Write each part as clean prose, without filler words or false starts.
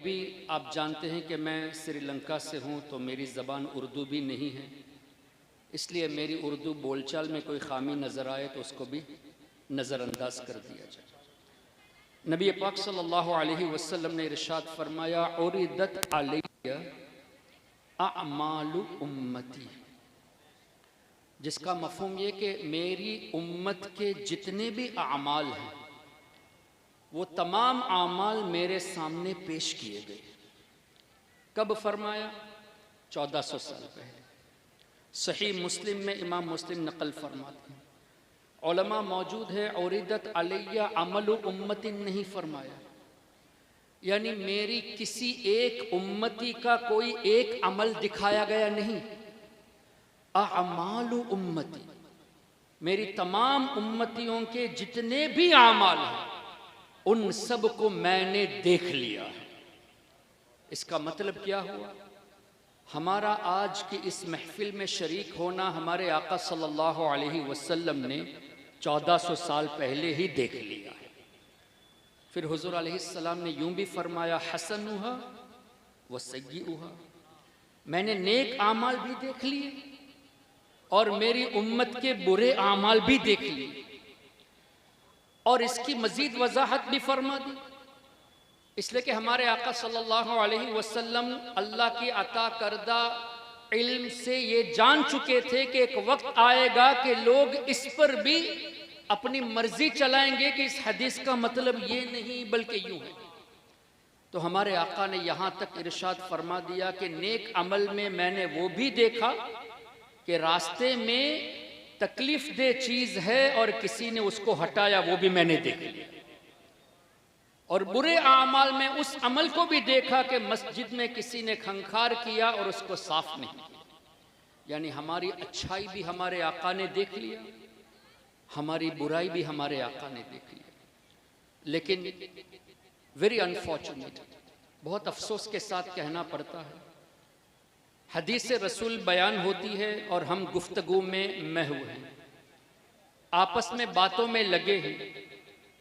भी आप जानते हैं कि मैं श्रीलंका से हूँ, तो मेरी ज़बान उर्दू भी नहीं है, इसलिए मेरी उर्दू बोलचाल में कोई खामी नज़र आए तो उसको भी नज़रअंदाज कर दिया जाए। नबी पाक सल्लल्लाहु अलैहि वसल्लम ने इरशाद फरमाया, उरिदत अलैया अमालु उम्मती, जिसका मफ़हूम ये कि मेरी उम्मत के जितने भी आमाल हैं वो तमाम आमाल मेरे सामने पेश किए गए। कब फरमाया? 1400 साल पहले। सही मुस्लिम में इमाम मुस्लिम नकल फरमाते हैं, उलमा मौजूद है, उरिदत अलैया अमलु उम्मती नहीं फरमाया, यानी मेरी किसी एक उम्मती का कोई एक अमल दिखाया गया नहीं। अमालु उम्मती, मेरी तमाम उम्मतियों के जितने भी आमाल हैं उन सब को मैंने देख लिया है। इसका मतलब क्या हुआ? हमारा आज की इस महफिल में शरीक होना हमारे आका सल्लल्लाहु अलैहि वसल्लम ने 1400 साल पहले ही देख लिया है। फिर हुजूर अलैहिस्सलाम ने यूं भी फरमाया, हसनुहा व सय्यिउहा, मैंने नेक आमाल भी देख लिए और मेरी उम्मत के बुरे आमाल भी देख लिए, और इसकी मजीद वजाहत भी फरमा दी, इसलिए कि हमारे आका सल्लल्लाहु अलैहि वसल्लम अल्लाह की अता करदा इल्म से ये जान चुके थे कि एक वक्त आएगा कि लोग इस पर भी अपनी मर्जी चलाएंगे कि इस हदीस का मतलब ये नहीं बल्कि यूं है। तो हमारे आका ने यहाँ तक इरशाद फरमा दिया कि नेक अमल में मैंने वो भी देखा कि रास्ते में तकलीफ दे चीज है और किसी ने उसको हटाया, वो भी मैंने देख लिया। और बुरे आमाल में उस अमल को भी देखा कि मस्जिद में किसी ने खंखार किया और उसको साफ नहीं किया। यानी हमारी अच्छाई भी हमारे आका ने देख लिया, हमारी बुराई भी हमारे आका ने देख लिया। लेकिन वेरी अनफॉर्चुनेट, बहुत अफसोस के साथ कहना पड़ता है, हदीस रसूल बयान होती है और हम गुफ्तगू में महव हैं, आपस में बातों में लगे हैं,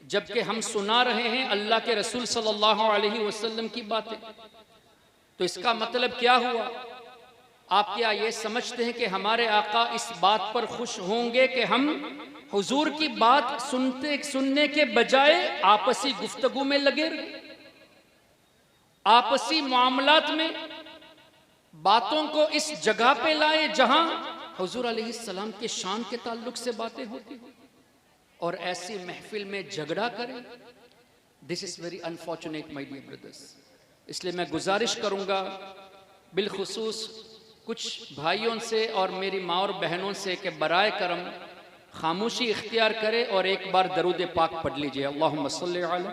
जबकि हम सुना रहे हैं अल्लाह के रसूल सल्लल्लाहु अलैहि वसल्लम की बातें। तो इसका मतलब क्या हुआ? आप क्या ये समझते हैं कि हमारे आका इस बात पर खुश होंगे कि हम हुजूर की बात सुनने के बजाय आपसी गुफ्तगू में लगे रहे, आपसी मामलात में बातों को इस जगह पे लाए जहां हुजूर अलैहिस्सलाम के शान के ताल्लुक से बातें होती हो, और ऐसी महफिल में झगड़ा करें? This is very unfortunate my dear brothers. इसलिए मैं गुजारिश करूंगा बिलखुसूस कुछ भाइयों से और मेरी माँ और बहनों से कि बराए करम खामोशी इख्तियार करें और एक बार दरूद पाक पढ़ लीजिए। अल्लाहुम्मा सल्लि अला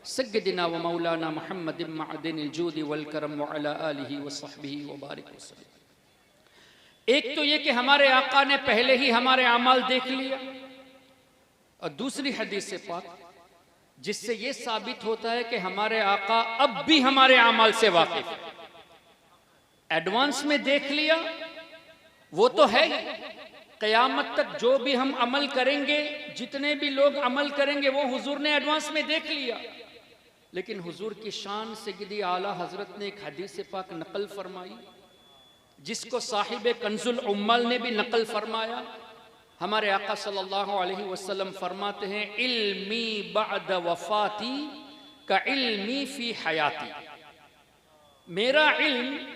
सय्यदिना व मौलाना मुहम्मदिन मअदिनिल जूदि वल करम व अला आलिहि व सहबिहि व बारिक वसल्लम। एक तो ये कि हमारे आका ने पहले ही हमारे अमाल देख लिया, और दूसरी हदीस पाक जिससे ये साबित होता है कि हमारे आका अब भी हमारे अमाल से वाकिफ है। एडवांस में देख लिया वो तो है ही, क़यामत तक जो भी हम अमल करेंगे, जितने भी लोग अमल करेंगे, वो हुजूर ने एडवांस में देख लिया। लेकिन हुजूर की शान सय्यदी आला हजरत ने एक हदीस पाक नकल फरमाई, जिसको साहिब कंजुल उम्मल ने भी नकल फरमाया। हमारे आका सल्लल्लाहु अलैहि वसल्लम फरमाते हैं, इल्मी बअद वफाती का इल्मी फी हयाती, मेरा इल्म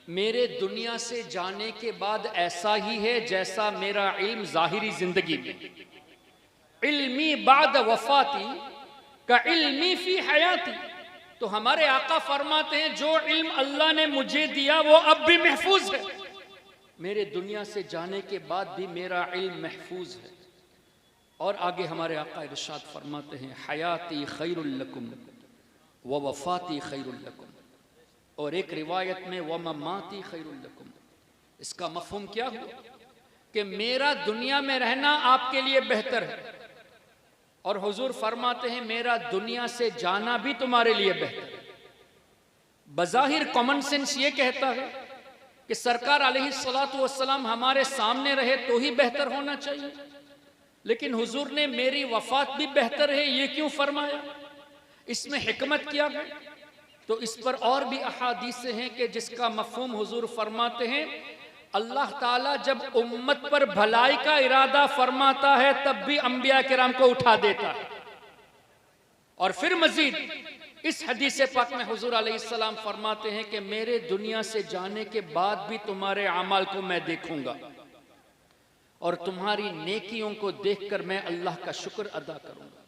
मेरे दुनिया से जाने के बाद ऐसा ही है जैसा मेरा इल्म जाहिरी जिंदगी में। इल्मी बाद वफाती का इल्मी फी हयाती, तो हमारे आका फरमाते हैं जो इल्म अल्लाह ने मुझे दिया वो अब भी महफूज है, मेरे दुनिया से जाने के बाद भी मेरा इल्म महफूज है। और आगे हमारे आका इरशाद फरमाते हैं, हयाती खैरुल लकुम व वफाती खैरुल लकुम, और एक रिवायत में व ममाती खैरुल लकुम। इसका मफहूम क्या हुआ? कि मेरा दुनिया में रहना आपके लिए बेहतर है, और हुजूर फरमाते हैं मेरा दुनिया से जाना भी तुम्हारे लिए बेहतर है। बज़ाहिर कॉमन सेंस ये कहता है कि सरकार अलैहिस्सलातु वस्सलाम हमारे सामने रहे तो ही बेहतर होना चाहिए, लेकिन हुजूर ने मेरी वफात भी बेहतर है ये क्यों फरमाया? इसमें हिकमत क्या है? तो इस पर और भी अहादीस हैं कि जिसका मफहूम हुजूर फरमाते हैं, अल्लाह ताला जब उम्मत पर भलाई का इरादा फरमाता है तब भी अंबिया किराम को उठा देता है। और फिर मजीद इस हदीस पाक में हुजूर अलैहिस्सलाम फरमाते हैं कि मेरे दुनिया से जाने के बाद भी तुम्हारे अमाल को मैं देखूंगा और तुम्हारी नेकियों को देखकर मैं अल्लाह का शुक्र अदा करूंगा,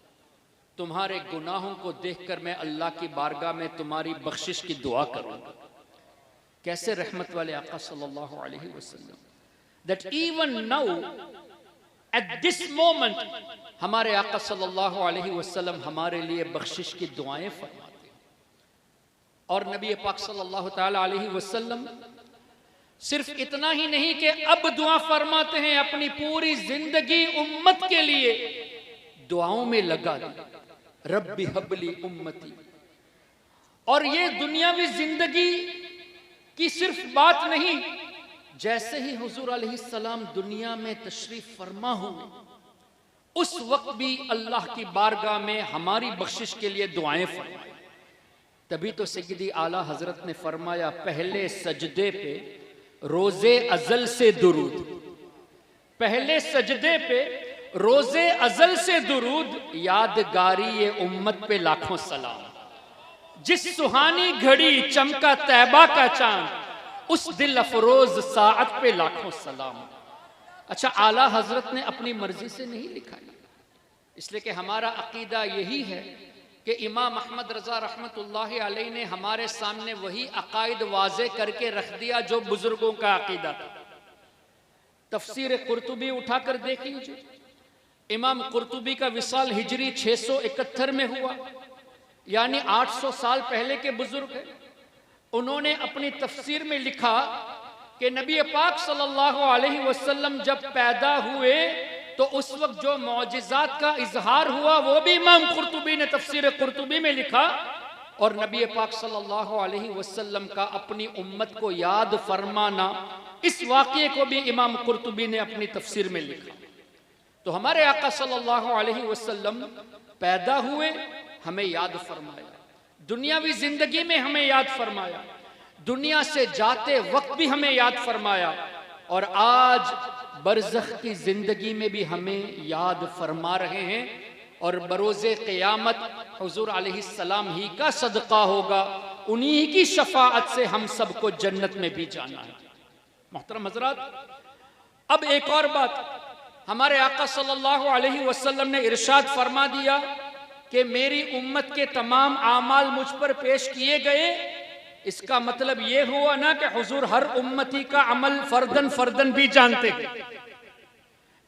तुम्हारे गुनाहों को देखकर मैं अल्लाह की बारगाह में तुम्हारी बख्शिश की दुआ करूंगा। कैसे रहमत वाले आका सल्लल्लाहु अलैहि वसल्लम, that even now at this moment हमारे आका सल्लल्लाहु अलैहि वसल्लम हमारे लिए बख्शिश की दुआएं फरमाते हैं। और नबी पाक सल्लल्लाहु ताला अलैहि वसल्लम सिर्फ इतना ही नहीं कि अब दुआ फरमाते हैं, अपनी पूरी जिंदगी उम्मत के लिए दुआओं में लगा दी, रब्बी हबली उम्मती। और ये दुनियावी जिंदगी की सिर्फ बात नहीं, जैसे ही हुजूर अलैहिस्सलाम दुनिया में तशरीफ फरमा हुए उस वक्त भी अल्लाह की बारगाह में हमारी बख्शिश के लिए दुआएं फरमाई। तभी तो सय्यदी आला हजरत ने फरमाया, पहले सजदे पे रोजे अजल से दुरूद, पहले सजदे पे रोजे अजल से दुरूद, यादगारी ये उम्मत पे लाखों सलाम। जिस सुहानी घड़ी चमका तैबा का चांद, उस दिल अफरोज साअत पे लाखों सलाम। अच्छा, आला हजरत ने अपनी मर्जी से नहीं लिखा, इसलिए कि हमारा अकीदा यही है कि इमाम अहमद रजा रहमतुल्लाहि अलैहि ने हमारे सामने वही अकायद वाज़े करके रख दिया जो बुजुर्गों का अकीदा था। तफसीर कुर्तुबी उठाकर देख लीजिए, इमाम कुर्तुबी का विसाल हिजरी 671 में हुआ, यानी 800 साल पहले के बुजुर्ग है। उन्होंने अपनी तफसीर में लिखा कि नबी पाक सल्लल्लाहु अलैहि वसल्लम जब पैदा हुए तो उस वक्त जो मौजिज़ात का इजहार हुआ वो भी इमाम कुर्तुबी ने तफसीर कुर्तुबी में लिखा। और नबी पाक सल्लल्लाहु अलैहि वसल्लम का अपनी उम्मत को याद फरमाना, इस वाक़ये को भी इमाम कुर्तुबी ने अपनी तफसीर में लिखा। तो हमारे आका सल्लल्लाहु अलैहि वसल्लम पैदा हुए, हमें याद फरमाया, दुनियावी जिंदगी में हमें याद फरमाया, दुनिया से जाते वक्त भी हमें याद फरमाया, और आज बरज़ख की जिंदगी में भी हमें याद फरमा रहे हैं। और बरोज़े क़यामत हुज़ूर अलैहिस्सलाम ही का सदका होगा, उन्हीं की शफाअत से हम सबको जन्नत में भी जाना है। मोहतरम हज़रात, अब एक और बात, हमारे आका सल्लल्लाहु अलैहि वसल्लम ने इरशाद फरमा दिया कि मेरी उम्मत के तमाम आमाल मुझ पर पेश किए गए। इसका मतलब ये हुआ ना कि हुजूर हर उम्मती का अमल फर्दन फर्दन भी जानते हैं,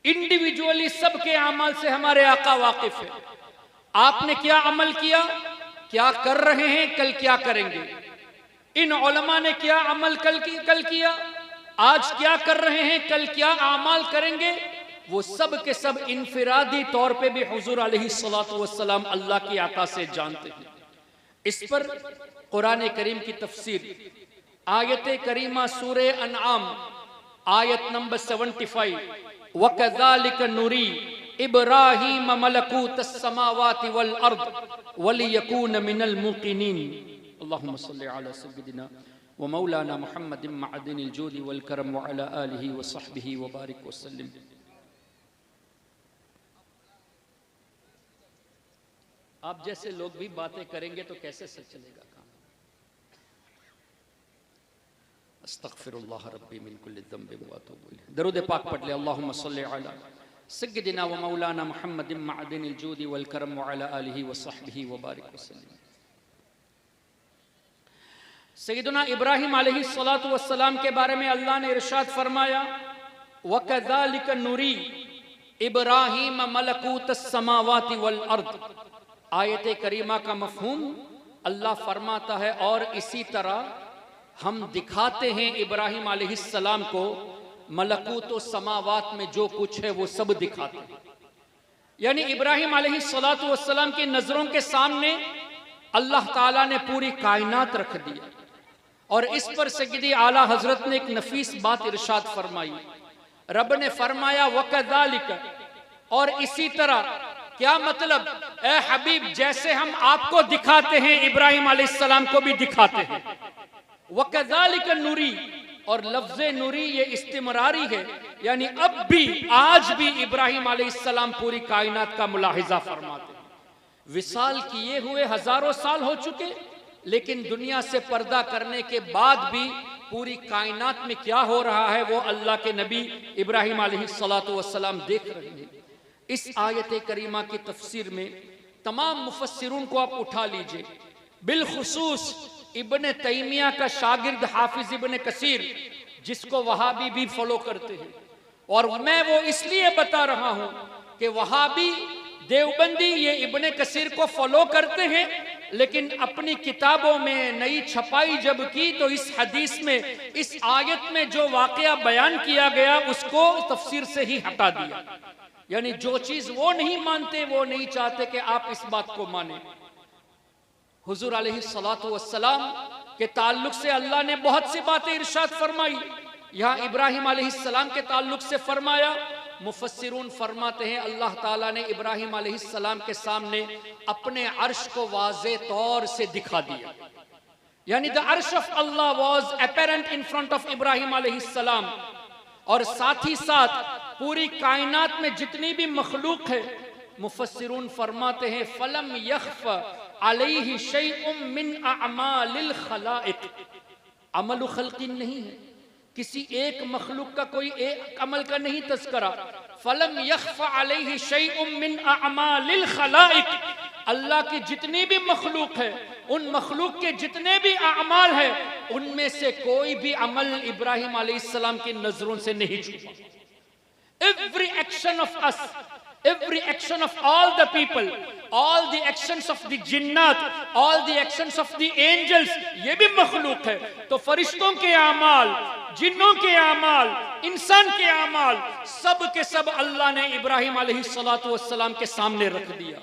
इंडिविजुअली सबके अमल से हमारे आका वाकिफ है। आपने क्या अमल किया, क्या कर रहे हैं, कल क्या करेंगे, इन उलमा ने क्या अमल कल किया, आज क्या कर रहे हैं, कल क्या अमाल करेंगे, वो सब के सब इनफिरादी तौर पे भी हुजूर अलैहिस्सलातु वस्सलाम अल्लाह की आता से जानते हैं। इस पर कुरान करीम की तफसीर, आयत करीमा सूरे अनआम आयत नंबर 75, वकज़ालिक नुरी इब्राहीम मलकूतस समावाति वल अर्द वलियकून मिनल मूक़िनीन। अल्लाहुम्मा सल्लि अला सय्यिदिना व मौलाना मुहम्मदिन मअदिनिल जूदि वल करम व अला आलिहि व सहबिहि व बारिक व सल्लिम। आप जैसे लोग भी बातें करेंगे तो कैसे सच चलेगा काम। अस्तगफिरुल्लाह रब्बी मिन कुल्लि ज़ंबिन व अतूबु इलैह। दरूद पाक पढ़ ले, अल्लाहुम्मा सल्लि अला सय्यिदिना व मौलाना मुहम्मदिन मअदिनिल जूदि वल करम व अला आलिहि व सहबिहि व बारिक व सल्लिम। सय्यदुना इब्राहीम अलैहिस्सलातु वस्सलाम के बारे में अल्लाह ने इरशाद फरमाया, वकज़ालिक नुरी इब्राहीम मलकूतस समावाति वल अर्द। आयत करीमा का मफहूम अल्लाह फरमाता है, और इसी तरह हम दिखाते हैं इब्राहीम अलैहिस्सलाम को मलकूत समावात में जो कुछ है वो सब दिखाते हैं। यानी इब्राहीम अलैहिस्सलातु वस्सलाम की नजरों के सामने अल्लाह ताला ने पूरी कायनात रख दिया। और इस पर सय्यदी आला हजरत ने एक नफीस बात इरशाद फरमाई। रब ने फरमाया वकज़ालिक, और इसी तरह, क्या मतलब ए हबीब जैसे हम आपको दिखाते हैं इब्राहिम अलैहिस्सलाम को भी दिखाते हैं। वकज़ालिक नूरी, और लफ्ज़ नूरी ये इस्तिमरारी है, यानी अब भी आज भी इब्राहिम अलैहिस्सलाम पूरी कायनात का मुलाहिजा फरमाते हैं। विसाल किए हुए हजारों साल हो चुके, लेकिन दुनिया से पर्दा करने के बाद भी पूरी कायनात में क्या हो रहा है वो अल्लाह के नबी इब्राहिम अलैहिस्सलातु वस्सलाम देख रहे हैं। इस आयत करीमा की तफसीर में तमाम मुफस्सिरून को आप उठा लीजिए, बिलखुसूस इब्ने तैमिया का शागिर्द हाफिज इब्ने कसीर, जिसको वहाबी भी फॉलो करते हैं, और मैं वो इसलिए बता रहा हूं कि वहाबी देवबंदी ये इब्ने कसीर को फॉलो करते हैं, लेकिन अपनी किताबों में नई छपाई जब की तो इस हदीस में, इस आयत में जो वाकया बयान किया गया उसको तफसीर से ही हटा दिया। यानी जो चीज वो नहीं मानते, वो नहीं चाहते कि आप इस बात को माने। हुजूर अलैहिस्सलातु वस्सलाम के ताल्लुक से अल्लाह ने बहुत सी बातें इरशाद फरमाई। यहाँ इब्राहिम अलैहिस्सलाम के ताल्लुक से फरमाया, मुफस्सिरून फरमाते हैं अल्लाह ताला ने इब्राहिम अलैहिस्सलाम के सामने अपने अर्श को वाज़े तौर से दिखा दिया। यानी द अर्श of Allah was apparent in front of Ibrahim अलैहिस्सलाम। और साथ ही साथ पूरी कायनात में जितनी भी मखलूक है, मुफस्सिरून फरमाते हैं फलम यख्फ अलैहि शैउम मिन अअमालिल खलाइक, अमल खल्किन नहीं है, किसी एक मखलूक का कोई एक अमल का नहीं तस्करा। फलम यख्फ अलैहि शैउम मिन अअमालिल खलाइक, अल्लाह की जितनी भी मखलूक है, उन मखलूक के जितने भी अमाल है, उनमें से कोई भी अमल इब्राहिम अलैहिस्सलाम की नजरों से नहीं छुपा। Every action of us, every action of all the people, all the actions of the जिन्नात, all the actions of the angels, ये भी मखलूक है। तो फरिश्तों के आमाल, जिन्नों के आमाल, इंसान के आमाल, सब के सब अल्लाह ने इब्राहिम अलैहिस्सलातु वस्सलाम के सामने रख दिया।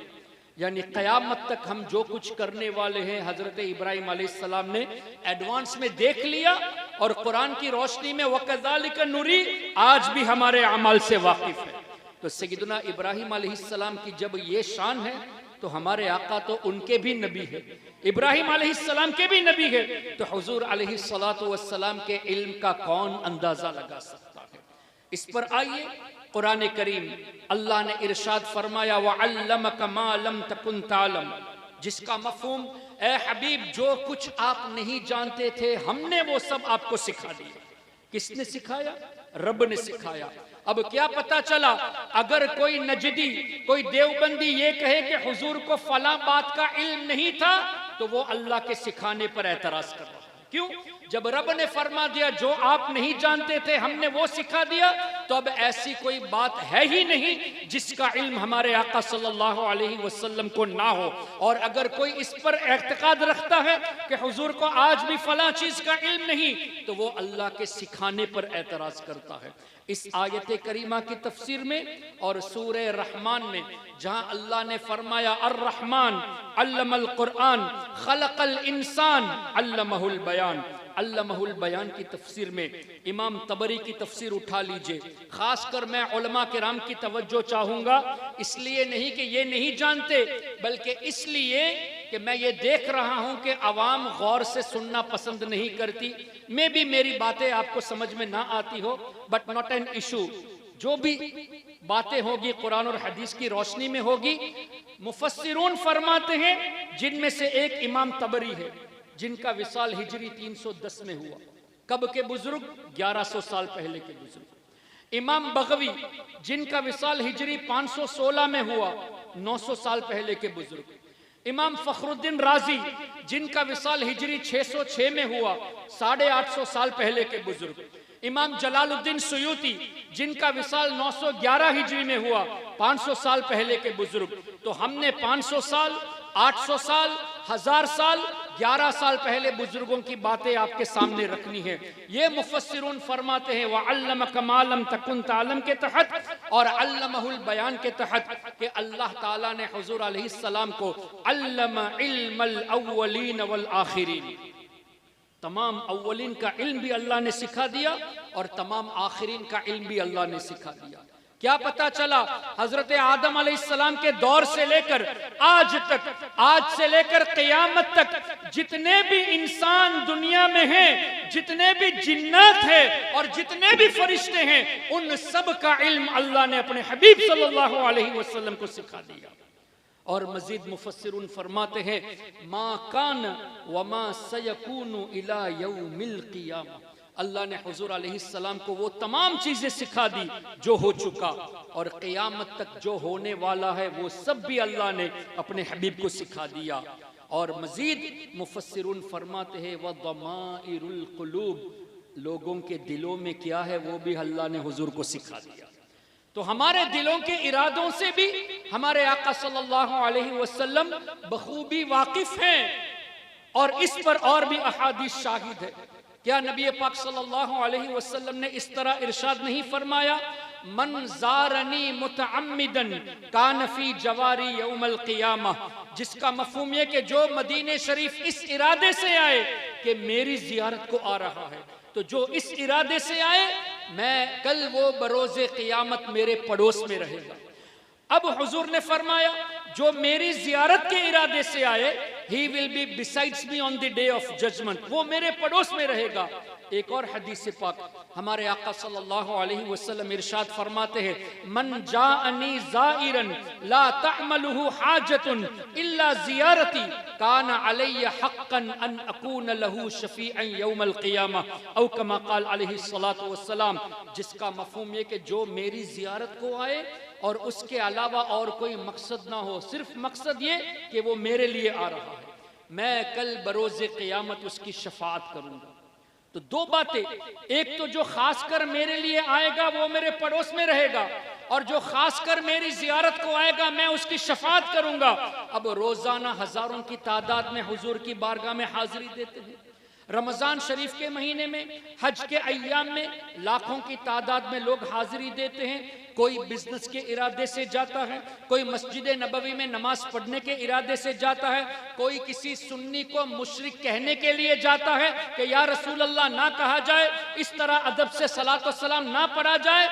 यानी क़यामत तक हम जो कुछ करने वाले हैं हजरत इब्राहिम अलैहिस्सलाम ने एडवांस में देख लिया, और कुरान की रोशनी में वकज़ालिक नूरी आज भी हमारे अमाल से वाकिफ है। तो सैयदना इब्राहिम अलैहिस्सलाम की जब ये शान है, तो हमारे आका तो उनके भी नबी है, इब्राहिम अलैहिस्सलाम के भी नबी है, तो हुजूर अलैहिस्सलातु वस्सलाम के इल्म का कौन अंदाजा लगा सकता है। इस पर आइए, कुरान करीम अल्लाह ने इरशाद फरमाया वअल्लमक मा लम तकुन तालम, जिसका मफहूम ए हबीब जो कुछ आप नहीं जानते थे हमने वो सब आपको सिखा दिया। किसने सिखाया? रब ने सिखाया। अब क्या पता चला, अगर कोई नजदी, कोई देवबंदी ये कहे कि हुजूर को फला बात का इल्म नहीं था, तो वो अल्लाह के सिखाने पर एतराज कर रहा है। क्यों? जब रब ने फरमा दिया जो आप नहीं जानते थे हमने वो सिखा दिया, तो अब ऐसी कोई बात है ही नहीं जिसका इल्म हमारे आका सल्लल्लाहु अलैहि वसल्लम को ना हो। और अगर कोई इस पर एतकाद रखता है कि हुजूर को आज भी फला चीज का इल्म नहीं, तो वो अल्लाह के सिखाने पर एतराज करता है। इस आयत करीमा की तफसीर में और सूरह रहमान में जहां अल्लाह ने फरमाया अर्रहमान अल्लमल कुरान खलकल इंसान अल्लमहुल बयान, अल्लमहुल बयान की तफसीर में इमाम तबरी की तफसीर उठा लीजिए। खासकर मैं उलमा किराम की तवज्जो चाहूँगा, इसलिए नहीं कि ये नहीं जानते, बल्कि इसलिए कि मैं ये देख रहा हूँ कि अवाम गौर से सुनना पसंद नहीं करती। मैं भी मेरी बातें आपको समझ में ना आती हो, बट नॉट एन इशू। जो भी बातें होगी कुरान और हदीस की रोशनी में होगी। मुफस्सिरून फरमाते हैं, जिनमें से एक इमाम तबरी है जिनका विसाल हिजरी 310 में हुआ। कब के बुजुर्ग? 1100 साल पहले के बुजुर्ग। इमाम बगवी जिनका विसाल हिजरी 516 में हुआ, 900 साल पहले के बुजुर्ग। इमाम फखरुद्दीन राजी जिनका विसाल हिजरी 606 में हुआ, 850 साल पहले के बुजुर्ग। इमाम जलालुद्दीन सुयूती जिनका विसाल 911 हिजरी में हुआ, 500 साल पहले के बुजुर्ग। तो हमने 500 साल, 800 साल, 1000 साल, 11 साल पहले बुजुर्गों की बातें आपके सामने रखनी है। ये मुफस्सिरून फरमाते हैं वअल्लमक मा लम तकुन तालम के तहत और अल्लमहुल बयान के तहत कि अल्लाह ताला ने हुजूर अलैहिस्सलाम को अल्लम इल्मल अव्वलीन वल आखिरीन, तमाम अव्वलीन का इल्म भी अल्लाह ने सिखा दिया और तमाम आखिरीन का इल्म भी अल्लाह ने सिखा दिया। क्या पता चला? हजरत आदम अलैहिस्सलाम के दौर से लेकर आज तक, आज से लेकर क़यामत तक जितने भी इंसान दुनिया में हैं, जितने भी जिन्नात हैं और जितने भी फरिश्ते हैं, उन सब का इल्म अल्लाह ने अपने हबीब सल्लल्लाहु अलैहि वसल्लम को सिखा दिया। और मजीद मुफस्सिरून फरमाते हैं, मा कान व मा सयकूनु इला यौमिल क़ियामा, अल्लाह ने हुजूर अलैहिस्सलाम को वो तमाम चीजें सिखा दी जो हो चुका, और क़यामत तक जो होने वाला है वो सब भी अल्लाह ने अपने हबीब को सिखा दिया। और मजीद मुफस्सिरून फरमाते हैं, व दमाइरुल क़ुलूब, लोगों के दिलों में क्या है वो भी अल्लाह ने हुजूर को सिखा दिया। तो हमारे दिलों के इरादों से भी हमारे आका सल्लल्लाहु अलैहि वसल्लम बखूबी वाकिफ हैं, और इस पर और भी अहादीस शाहिद है। क्या नबी पाक सल्लल्लाहु अलैहि वसल्लम ने इस तरह इरशाद नहीं फरमाया, मन ज़ारनी मुतअम्मिदन कान फी जवारी यौमल क़ियामा, जिसका मफ़हूम है कि जो मदीने शरीफ इस इरादे से आए कि मेरी ज़ियारत को आ रहा है, तो जो इस इरादे से आए, मैं कल वो बरोज़े क़ियामत मेरे पड़ोस में रहेगा। अब हुजूर ने फरमाया, जो मेरी ज़ियारत के इरादे से आए, he will be besides me on the day of judgement, वो मेरे पड़ोस में रहेगा। एक और हदीस पाक हमारे आका सल्लल्लाहु अलैहि वसल्लम इरशाद फरमाते हैं, मन जाअनी ज़ाइरन ला तअमलुहु हाजतुन इल्ला ज़ियारती कान अलैया हक़्क़न अन अकून लहू शफ़ीअन यौमल क़ियामा, औ कमा क़ाल अलैहि सलातु वस्सलाम, जिसका मफ़हूम ये कि जो मेरी ज़ियारत को आए और उसके अलावा और कोई मकसद ना हो, सिर्फ मकसद ये कि वो मेरे लिए आ रहा है, मैं कल बरोज़े क़ियामत उसकी शफ़ाअत करूँगा। तो दो बातें, एक तो जो खासकर मेरे लिए आएगा वो मेरे पड़ोस में रहेगा, और जो खासकर मेरी ज़ियारत को आएगा मैं उसकी शफ़ाअत करूँगा। अब रोज़ाना हज़ारों की तादाद में हुजूर की बारगाह में हाज़िरी देते हैं। रमज़ान शरीफ के महीने में, हज के अय्याम में लाखों की तादाद में लोग हाज़िरी देते हैं। कोई बिजनेस के इरादे से जाता है, कोई मस्जिद नबवी में नमाज पढ़ने के इरादे से जाता है, कोई किसी सुन्नी को मुशरिक कहने के लिए जाता है कि या रसूल अल्लाह ना कहा जाए, इस तरह अदब से सलात व सलाम ना पढ़ा जाए।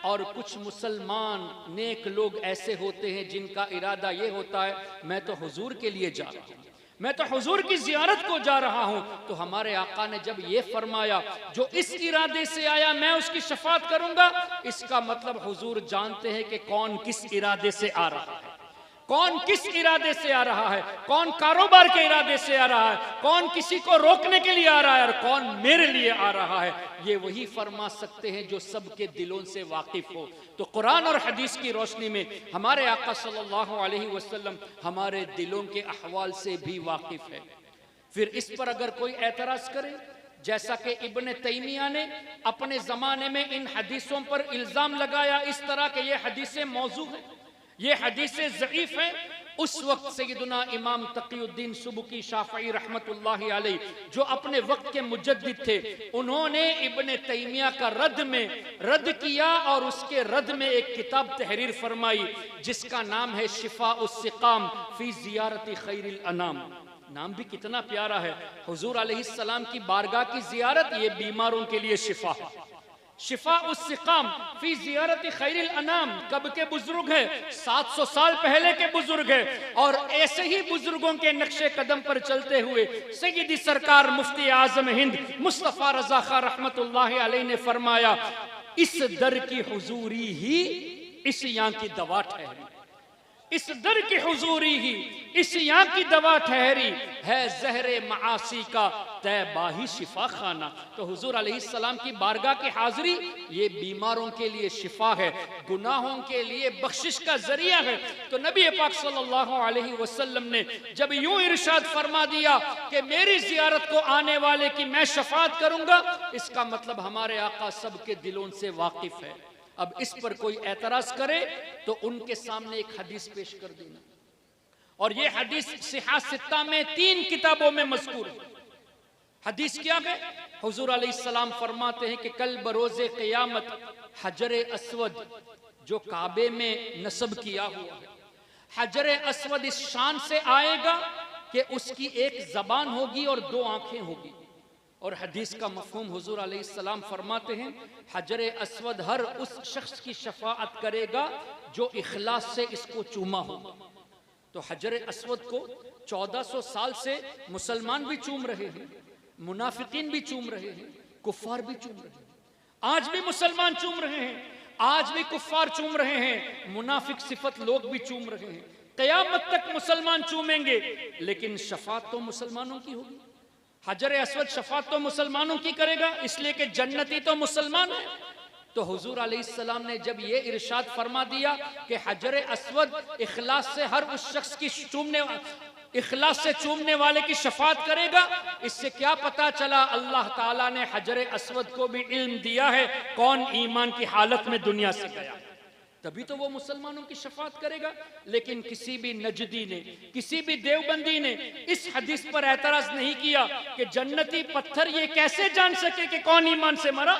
और कुछ मुसलमान नेक लोग ऐसे होते हैं जिनका इरादा ये होता है, मैं तो हुजूर के लिए जा रहा हूँ, मैं तो हुजूर की ज़ियारत को जा रहा हूं। तो हमारे आका ने जब ये फरमाया, जो इस इरादे से आया मैं उसकी शफ़ाअत करूंगा, इसका मतलब हुजूर जानते हैं कि कौन किस इरादे से आ रहा है, कौन किस इरादे से आ रहा है, कौन कारोबार के इरादे से आ रहा है, कौन किसी को रोकने के लिए आ रहा है, और कौन मेरे लिए आ रहा है। ये वही फरमा सकते हैं जो सबके दिलों से वाकिफ हो। तो कुरान और हदीस की रोशनी में हमारे आका सल्लल्लाहु अलैहि वसल्लम हमारे दिलों के अहवाल से भी वाकिफ है। फिर इस पर अगर कोई एतराज करे, जैसा कि इब्न तैमिया ने अपने ज़माने में इन हदीसों पर इल्ज़ाम लगाया इस तरह के ये हदीसें मौजू हैं, ये हदीसें ज़ईफ़ हैं, उस वक्त सैयदुना इमाम तक़ीउद्दीन सुबकी शाफ़ई रहमतुल्लाहि अलैह, जो अपने वक्त के मुजद्दिद थे, उन्होंने इब्न तैमिया का रद्द किया, और उसके रद्द में एक किताब तहरीर फरमाई जिसका नाम है शिफ़ाउस्सिक़ाम फ़ी ज़ियारति खैरिल अनाम। नाम भी कितना प्यारा है, हुजूर अलैहिस्सलाम की बारगाह की ज़ियारत, ये बीमारों के लिए शिफा है। शिफ़ाउस्सिक़ाम फ़ी ज़ियारति खैरिल अनाम कब के बुजुर्ग है? 700 साल पहले के बुजुर्ग है। और ऐसे ही बुजुर्गों के नक्शे कदम पर चलते हुए सैयदी सरकार मुफ्ती आज़म हिंद मुस्तफ़ा रज़ा खां रहमतुल्लाहि अलैह ने फरमाया, इस दर की हुजूरी ही इस यहाँ की दवा ठहरी, इस दर की हुजूरी ही इस यहाँ की दवा ठहरी, है जहरे मासी का तैबा ही शिफा खाना। तो हुजूर अलैहिस्सलाम की बारगाह की हाजिरी ये बीमारों के लिए शिफा है, गुनाहों के लिए बख्शिश का जरिया है। तो नबी पाक सल्लल्लाहु अलैहि वसल्लम ने जब यूं इरशाद फरमा दिया कि मेरी जियारत को आने वाले की मैं शफात करूंगा, इसका मतलब हमारे आका सबके दिलों से वाकिफ है। अब इस पर कोई एतराज करे तो उनके सामने एक हदीस पेश कर देना, और ये हदीस सिहा सित्ता में 3 किताबों में मज़कूर है। हदीस क्या है? हुजूर अलैहिस्सलाम फरमाते हैं कि कल बरोज़े क़ियामत हजर अस्वद जो काबे में नस्ब किया हुआ है, हजर अस्वद इस शान से आएगा कि उसकी एक ज़बान होगी और 2 आंखें होगी। और हदीस का मफहूम हुजूर अलैहिस्सलाम फरमाते हैं, हजर अस्वद हर उस शख्स की शफाअत करेगा जो इखलास से इसको चूमा हो। तो हजर अस्वद को 1400 साल से मुसलमान भी चूम रहे हैं, मुनाफिकीन भी चूम रहे हैं, कुफ्फार भी चूम रहे हैं। आज भी मुसलमान चूम रहे हैं, आज भी कुफ्फार चूम रहे हैं, मुनाफिक सिफत लोग भी चूम रहे हैं। क़यामत तक मुसलमान चूमेंगे, लेकिन शफात तो मुसलमानों की होगी। हजर अस्वद शफात तो मुसलमानों की करेगा, इसलिए कि जन्नती तो मुसलमान है। तो हुजूर अलैहिस्सलाम ने जब ये इरशाद फरमा दिया कि हजर अस्वद इखलास से हर उस शख्स की इखलास से चूमने वाले की शफात करेगा, इससे क्या पता चला अल्लाह ताला ने हजर अस्वद को भी इल्म दिया है कौन ईमान की हालत में दुनिया से गया, तभी तो वो मुसलमानों की शफात करेगा। लेकिन किसी भी नजदी ने, किसी भी देवबंदी ने इस हदीस पर एतराज नहीं किया कि जन्नती पत्थर ये कैसे जान सके कि कौन ईमान से मरा,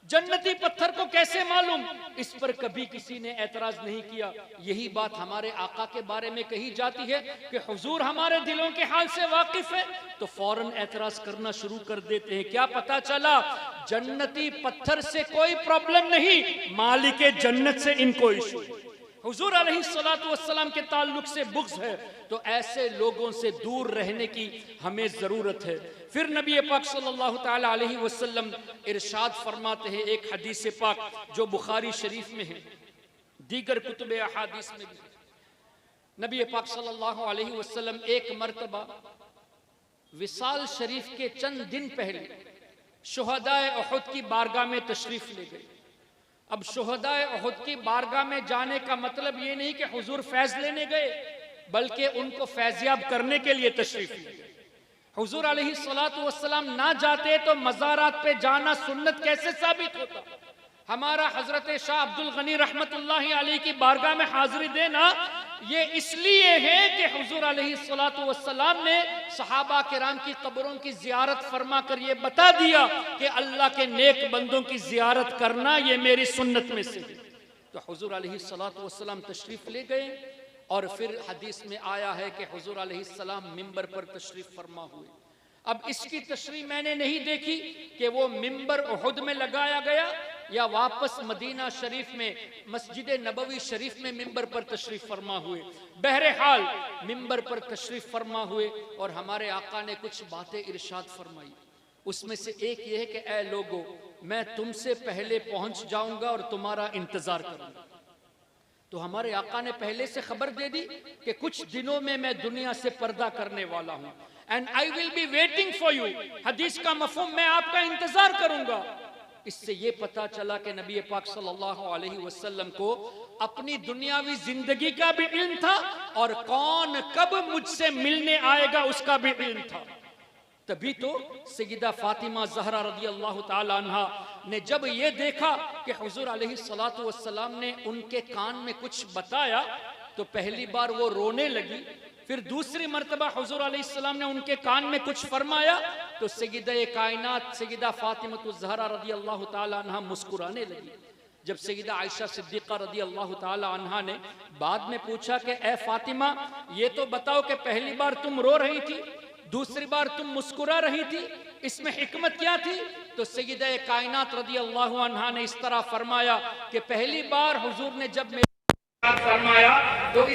जन्नती पत्थर को कैसे मालूम, इस पर कभी किसी ने एतराज नहीं किया। यही बात हमारे आका के बारे में कही जाती है कि हुजूर हमारे दिलों के हाल से वाकिफ है, तो फौरन एतराज करना शुरू कर देते हैं। क्या पता चला जन्नती पत्थर से कोई प्रॉब्लम नहीं, मालिक जन्नत से इनको इशू। हुजूर अलैहिस्सलातु वस्सलाम के ताल्लुक से बुग़्ज़ है, तो ऐसे लोगों से दूर रहने की हमें जरूरत है। फिर नबी पाक सल्लल्लाहु ताला अलैहि वसल्लम इरशाद फरमाते हैं एक हदीस पाक जो बुखारी शरीफ में है, दीगर कुतुब अहादीस में भी। नबी पाक सल्लल्लाहु अलैहि वसल्लम एक मर्तबा विसाल शरीफ के चंद दिन पहले शुहदाए उहुद की बारगाह में तशरीफ ले गए। अब शुहदाए उहुद की बारगाह में जाने का मतलब ये नहीं कि हुजूर फैज लेने गए, बल्कि उनको फैज़याब करने के लिए तशरीफ ले गए। हुजूर अलैहिस्सलातु वस्सलाम ना जाते तो मज़ारात पे जाना सुन्नत कैसे साबित होता। हमारा हजरत शाह अब्दुल गनी रहमतुल्लाहि अलैहि की बारगाह में हाजिरी देना ये इसलिए है कि हुजूर अलैहिस्सलातु वस्सलाम ने सहाबा किराम की कब्रों की जियारत फरमा कर ये बता दिया कि अल्लाह के नेक बंदों की जियारत करना ये मेरी सुन्नत में से है। तो हुजूर अलैहिस्सलातु वस्सलाम तशरीफ ले गए और फिर हदीस में आया है कि हुजूर अलैहिस्सलाम मिंबर पर तशरीफ फरमा हुए। अब इसकी तशरीह मैंने नहीं देखी कि वो मिंबर उहुद में लगाया गया या वापस मदीना शरीफ में मस्जिद नबवी शरीफ में मिंबर पर तशरीफ फरमा हुए। बहरहाल मिंबर पर तशरीफ फरमा हुए और हमारे आका ने कुछ बातें इरशाद फरमाई। उसमें से एक ये है कि ऐ लोगो, मैं तुमसे पहले पहुंच जाऊंगा और तुम्हारा इंतजार करूंगा। तो हमारे आका ने पहले से खबर दे दी कि कुछ दिनों में मैं दुनिया से पर्दा करने वाला हूं, and I will be waiting for you. हदीस का मफहूम मैं आपका इंतजार करूंगा। इससे ये पता चला कि नबी पाक सल्लल्लाहु अलैहि वसल्लम को अपनी दुनियावी जिंदगी का भी इल्म था और कौन कब मुझसे मिलने आएगा उसका भी इल्म था। तभी तो सय्यदा फातिमा ज़हरा रज़ियल्लाहु ताला अन्हा ने जब ये देखा कि हुजूर अलैहिस्सलातु वस्सलाम ने उनके कान में कुछ बताया तो पहली बार वो रोने लगी। फिर दूसरी मर्तबा हुजूर अलैहिस्सलाम ने उनके कान में कुछ फरमाया तो सय्यदा कायनात सय्यदा फातिमा ज़हरा रज़ियल्लाहु ताला अन्हा मुस्कुराने लगी। जब सय्यदा आयशा सिद्दीक़ा रज़ियल्लाहु ताला अन्हा ने बाद में पूछा कि ए फातिमा, ये तो बताओ कि पहली बार तुम रो रही थी, दूसरी बार तुम मुस्कुरा रही थी, इसमें हिकमत क्या थी? तो सय्यदा कायनात रज़ियल्लाहु अन्हा ने इस तरह फरमाया कि पहली बार हुजूर ने जब मेरे फरमाया तो